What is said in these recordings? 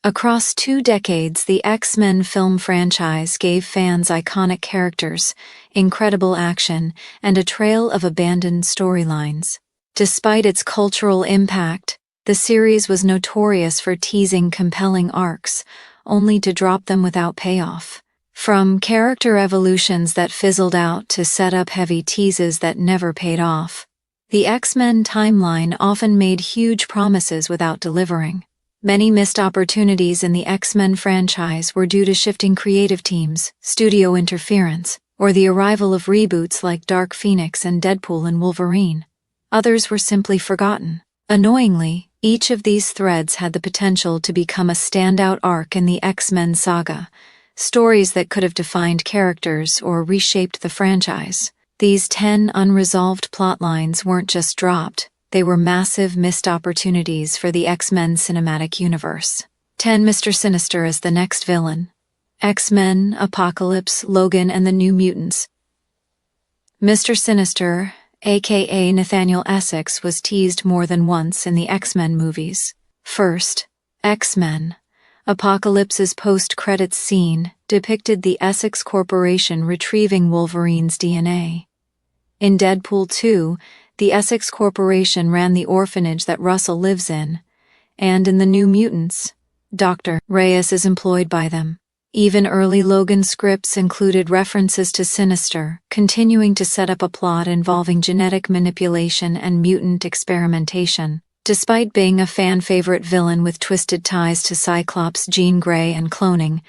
Across 2 decades, the X-Men film franchise gave fans iconic characters, incredible action, and a trail of abandoned storylines. Despite its cultural impact, the series was notorious for teasing compelling arcs, only to drop them without payoff. From character evolutions that fizzled out to set-up heavy teases that never paid off, the X-Men timeline often made huge promises without delivering. Many missed opportunities in the X-Men franchise were due to shifting creative teams, studio interference, or the arrival of reboots like Dark Phoenix and Deadpool and Wolverine. Others were simply forgotten. Annoyingly, each of these threads had the potential to become a standout arc in the X-Men saga, stories that could have defined characters or reshaped the franchise. These 10 unresolved plotlines weren't just dropped. They were massive missed opportunities for the X-Men cinematic universe. 10. Mr. Sinister as the next villain. X-Men, Apocalypse, Logan, and the New Mutants. Mr. Sinister, aka Nathaniel Essex, was teased more than once in the X-Men movies. First, X-Men. Apocalypse's post-credits scene depicted the Essex Corporation retrieving Wolverine's DNA. In Deadpool 2, the Essex Corporation ran the orphanage that Russell lives in, and in The New Mutants, Dr. Reyes is employed by them. Even early Logan scripts included references to Sinister, continuing to set up a plot involving genetic manipulation and mutant experimentation. Despite being a fan-favorite villain with twisted ties to Cyclops, Jean Grey, and cloning,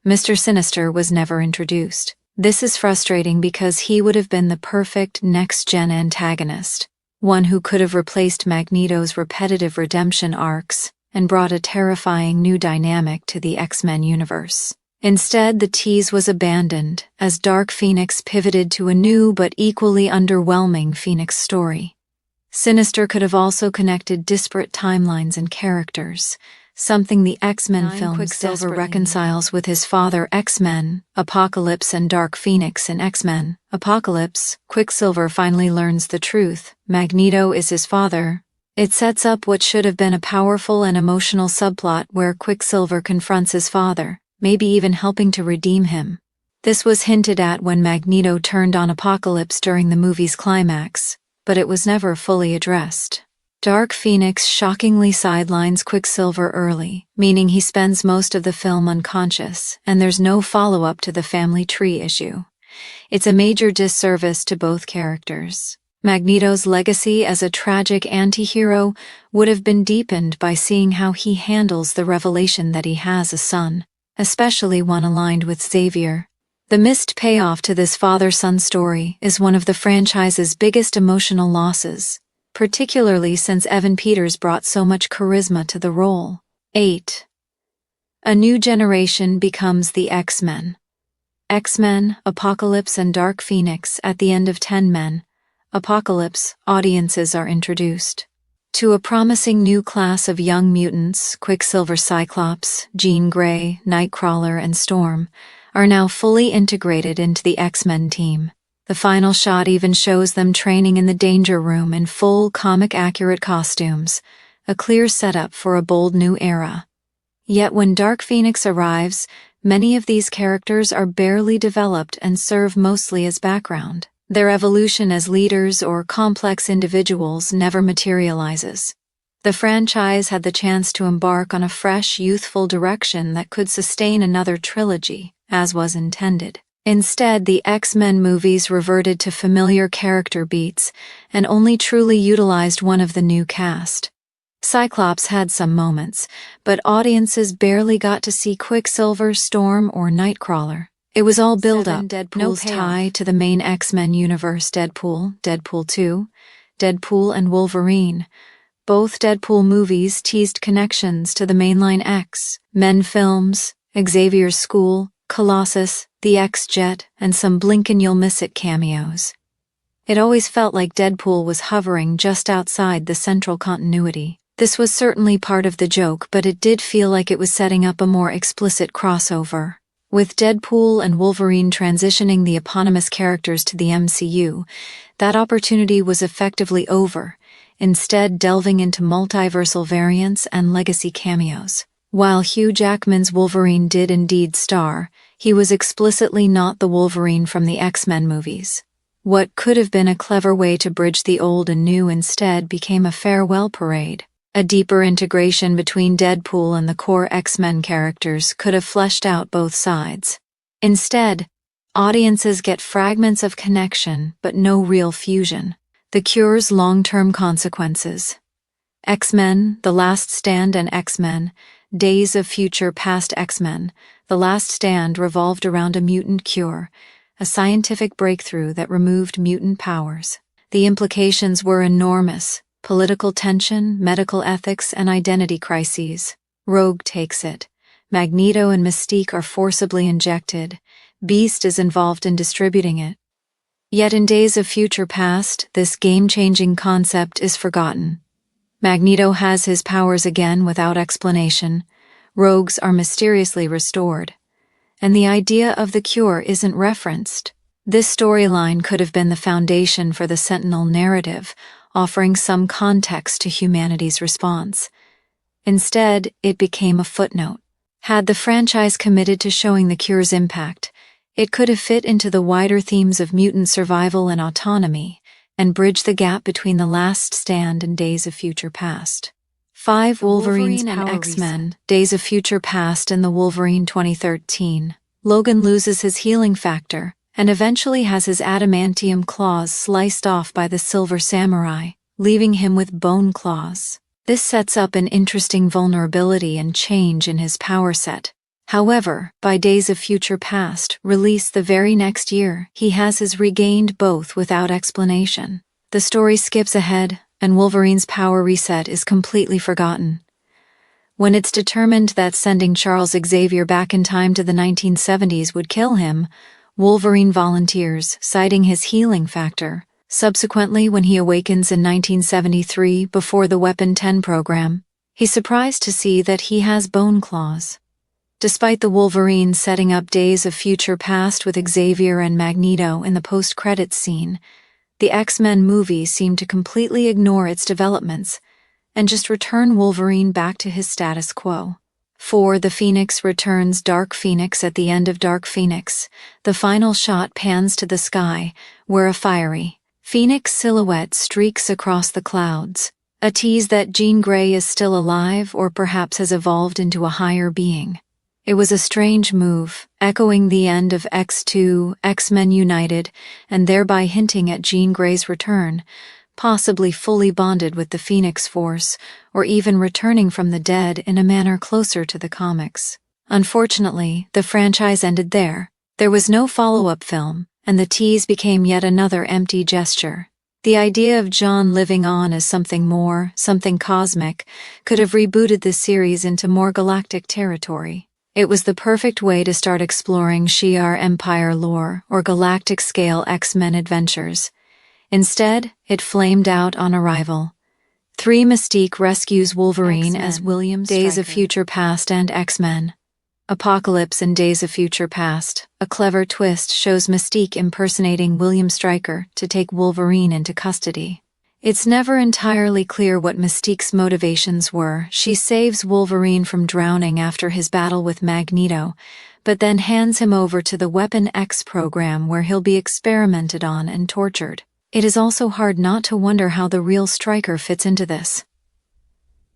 Mr. Sinister was never introduced. This is frustrating because he would have been the perfect next-gen antagonist, one who could have replaced Magneto's repetitive redemption arcs and brought a terrifying new dynamic to the X-Men universe. Instead, the tease was abandoned as Dark Phoenix pivoted to a new but equally underwhelming Phoenix story. Sinister could have also connected disparate timelines and characters, something the X-Men film Quicksilver reconciles with his father. X-Men, Apocalypse, and Dark Phoenix. In X-Men, Apocalypse, Quicksilver finally learns the truth. Magneto is his father. It sets up what should have been a powerful and emotional subplot where Quicksilver confronts his father, maybe even helping to redeem him. This was hinted at when Magneto turned on Apocalypse during the movie's climax, but it was never fully addressed. Dark Phoenix shockingly sidelines Quicksilver early, meaning he spends most of the film unconscious, and there's no follow-up to the family tree issue. It's a major disservice to both characters. Magneto's legacy as a tragic anti-hero would have been deepened by seeing how he handles the revelation that he has a son, especially one aligned with Xavier. The missed payoff to this father-son story is one of the franchise's biggest emotional losses, particularly since Evan Peters brought so much charisma to the role. 8. A new generation becomes the X-Men. X-Men, Apocalypse, and Dark Phoenix. At the end of 10 Men, Apocalypse, audiences are introduced to a promising new class of young mutants. Quicksilver, Cyclops, Jean Grey, Nightcrawler, and Storm are now fully integrated into the X-Men team. The final shot even shows them training in the Danger Room in full comic-accurate costumes, a clear setup for a bold new era. Yet when Dark Phoenix arrives, many of these characters are barely developed and serve mostly as background. Their evolution as leaders or complex individuals never materializes. The franchise had the chance to embark on a fresh, youthful direction that could sustain another trilogy, as was intended. Instead, the X-Men movies reverted to familiar character beats and only truly utilized one of the new cast. Cyclops had some moments, but audiences barely got to see Quicksilver, Storm, or Nightcrawler. It was all build-up, no tie to the main X-Men universe. Deadpool, Deadpool 2, Deadpool and Wolverine. Both Deadpool movies teased connections to the mainline X-Men films, Xavier's School, Colossus, the X-Jet, and some blink-and-you'll-miss-it cameos. It always felt like Deadpool was hovering just outside the central continuity. This was certainly part of the joke, but it did feel like it was setting up a more explicit crossover. With Deadpool and Wolverine transitioning the eponymous characters to the MCU, that opportunity was effectively over, instead delving into multiversal variants and legacy cameos. While Hugh Jackman's Wolverine did indeed star, he was explicitly not the Wolverine from the X-Men movies. What could have been a clever way to bridge the old and new instead became a farewell parade. A deeper integration between Deadpool and the core X-Men characters could have fleshed out both sides. Instead, audiences get fragments of connection but no real fusion. The Cure's long-term consequences. X-Men, The Last Stand and X-Men, Days of Future Past X-Men, The Last Stand revolved around a mutant cure, a scientific breakthrough that removed mutant powers. The implications were enormous: political tension, medical ethics, and identity crises. Rogue takes it. Magneto and Mystique are forcibly injected. Beast is involved in distributing it. Yet in Days of Future Past, this game-changing concept is forgotten. Magneto has his powers again without explanation. Rogues are mysteriously restored. And the idea of the cure isn't referenced. This storyline could have been the foundation for the Sentinel narrative, offering some context to humanity's response. Instead, it became a footnote. Had the franchise committed to showing the cure's impact, it could have fit into the wider themes of mutant survival and autonomy, and bridge the gap between The Last Stand and Days of Future Past. 5. Wolverine and X-Men, Days of Future Past and the Wolverine 2013. Logan loses his healing factor, and eventually has his adamantium claws sliced off by the Silver Samurai, leaving him with bone claws. This sets up an interesting vulnerability and change in his power set. However, by Days of Future Past, released the very next year, he has his regained both without explanation. The story skips ahead, and Wolverine's power reset is completely forgotten. When it's determined that sending Charles Xavier back in time to the 1970s would kill him, Wolverine volunteers, citing his healing factor. Subsequently, when he awakens in 1973 before the Weapon 10 program, he's surprised to see that he has bone claws. Despite the Wolverine setting up Days of Future Past with Xavier and Magneto in the post-credits scene, the X-Men movies seem to completely ignore its developments and just return Wolverine back to his status quo. 4. The Phoenix returns. Dark Phoenix. At the end of Dark Phoenix, the final shot pans to the sky, where a fiery Phoenix silhouette streaks across the clouds, a tease that Jean Grey is still alive or perhaps has evolved into a higher being. It was a strange move, echoing the end of X2, X-Men United, and thereby hinting at Jean Grey's return, possibly fully bonded with the Phoenix Force, or even returning from the dead in a manner closer to the comics. Unfortunately, the franchise ended there. There was no follow-up film, and the tease became yet another empty gesture. The idea of John living on as something more, something cosmic, could have rebooted this series into more galactic territory. It was the perfect way to start exploring Shi'ar Empire lore or galactic-scale X-Men adventures. Instead, it flamed out on arrival. 3. Mystique rescues Wolverine as William Stryker. Days of Future Past and X-Men. Apocalypse in Days of Future Past, a clever twist shows Mystique impersonating William Stryker to take Wolverine into custody. It's never entirely clear what Mystique's motivations were. She saves Wolverine from drowning after his battle with Magneto, but then hands him over to the Weapon X program where he'll be experimented on and tortured. It is also hard not to wonder how the real Stryker fits into this.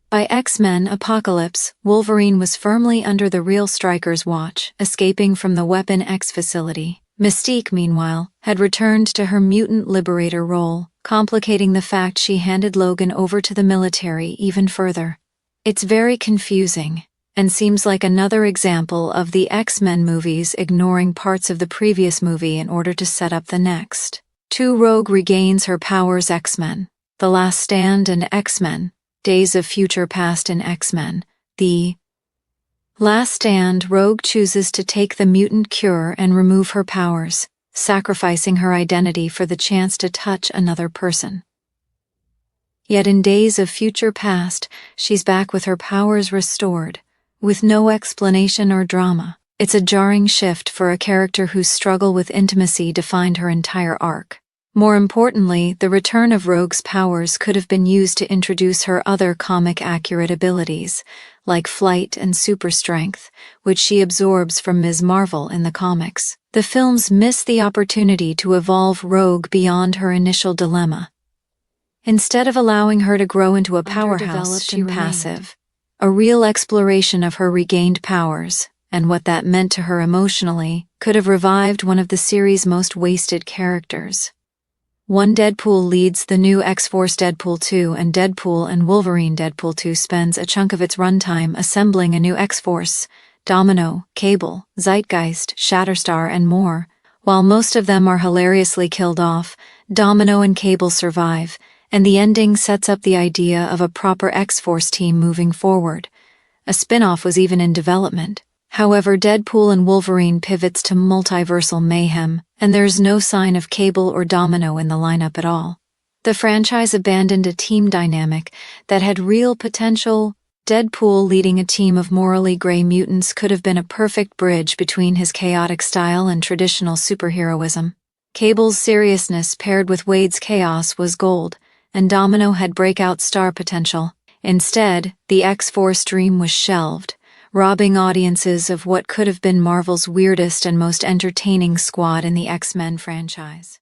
By X-Men Apocalypse, Wolverine was firmly under the real Stryker's watch, escaping from the Weapon X facility. Mystique, meanwhile, had returned to her mutant liberator role, complicating the fact she handed Logan over to the military even further. It's very confusing, and seems like another example of the X-Men movies ignoring parts of the previous movie in order to set up the next. 2. Rogue regains her powers. X-Men, The Last Stand and X-Men, Days of Future Past in X-Men, The Last Stand. Rogue chooses to take the mutant cure and remove her powers, sacrificing her identity for the chance to touch another person. Yet in Days of Future Past, she's back with her powers restored, with no explanation or drama. It's a jarring shift for a character whose struggle with intimacy defined her entire arc. More importantly, the return of Rogue's powers could have been used to introduce her other comic-accurate abilities, like flight and super strength, which she absorbs from Ms. Marvel in the comics. The films miss the opportunity to evolve Rogue beyond her initial dilemma. Instead of allowing her to grow into a powerhouse and passive, a real exploration of her regained powers, and what that meant to her emotionally, could have revived one of the series' most wasted characters. One Deadpool leads the new X-Force Deadpool 2, and Deadpool and Wolverine Deadpool 2 spends a chunk of its runtime assembling a new X-Force: Domino, Cable, Zeitgeist, Shatterstar, and more. While most of them are hilariously killed off, Domino and Cable survive, and the ending sets up the idea of a proper X-Force team moving forward. A spin-off was even in development. However, Deadpool and Wolverine pivots to multiversal mayhem, and there's no sign of Cable or Domino in the lineup at all. The franchise abandoned a team dynamic that had real potential. Deadpool leading a team of morally gray mutants could have been a perfect bridge between his chaotic style and traditional superheroism. Cable's seriousness paired with Wade's chaos was gold, and Domino had breakout star potential. Instead, the X-Force dream was shelved, robbing audiences of what could have been Marvel's weirdest and most entertaining squad in the X-Men franchise.